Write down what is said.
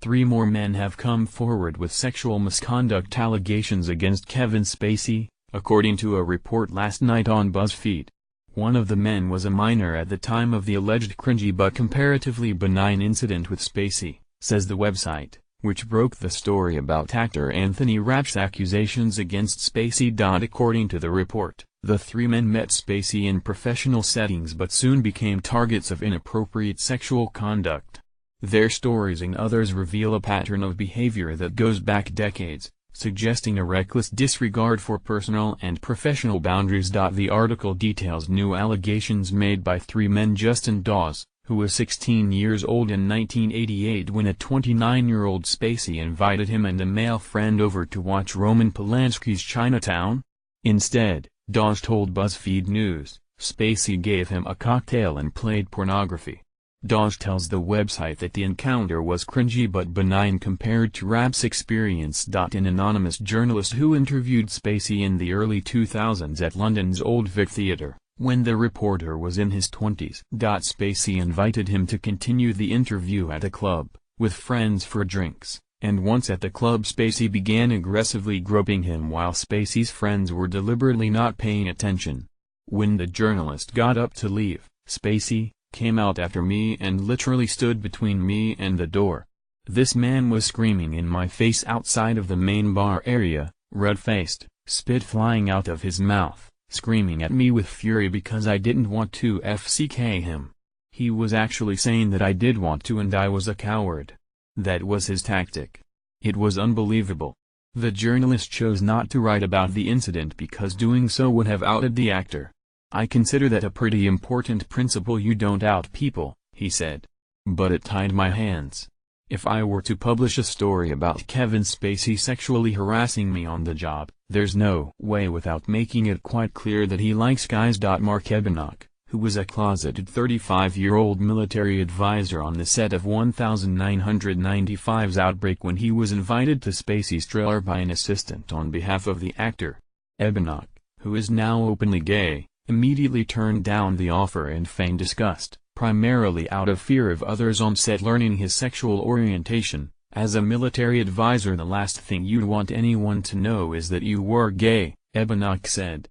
3 more men have come forward with sexual misconduct allegations against Kevin Spacey, according to a report last night on BuzzFeed. One of the men was a minor at the time of the alleged cringy but comparatively benign incident with Spacey, says the website, which broke the story about actor Anthony Rapp's accusations against Spacey. According to the report, the 3 men met Spacey in professional settings but soon became targets of inappropriate sexual conduct. Their stories and others reveal a pattern of behavior that goes back decades, suggesting a reckless disregard for personal and professional boundaries. The article details new allegations made by 3 men: Justin Dawes, who was 16 years old in 1988 when a 29-year-old Spacey invited him and a male friend over to watch Roman Polanski's Chinatown. Instead, Dawes told BuzzFeed News, Spacey gave him a cocktail and played pornography. Dawes tells the website that the encounter was cringy but benign compared to Rapp's experience. An anonymous journalist who interviewed Spacey in the early 2000s at London's Old Vic Theatre, when the reporter was in his 20s. Spacey invited him to continue the interview at a club, with friends for drinks, and once at the club Spacey began aggressively groping him while Spacey's friends were deliberately not paying attention. When the journalist got up to leave, Spacey came out after me and literally stood between me and the door. This man was screaming in my face outside of the main bar area, red-faced, spit flying out of his mouth, screaming at me with fury because I didn't want to FCK him. He was actually saying that I did want to and I was a coward. That was his tactic. It was unbelievable. The journalist chose not to write about the incident because doing so would have outed the actor. I consider that a pretty important principle: you don't out people, he said. But it tied my hands. If I were to publish a story about Kevin Spacey sexually harassing me on the job, there's no way without making it quite clear that he likes guys. Mark Ebenock, who was a closeted 35-year-old military advisor on the set of 1995's Outbreak when he was invited to Spacey's trailer by an assistant on behalf of the actor. Ebenock, who is now openly gay, immediately turned down the offer and feigned disgust, primarily out of fear of others on set learning his sexual orientation. As a military advisor, the last thing you'd want anyone to know is that you were gay, Ebenock said.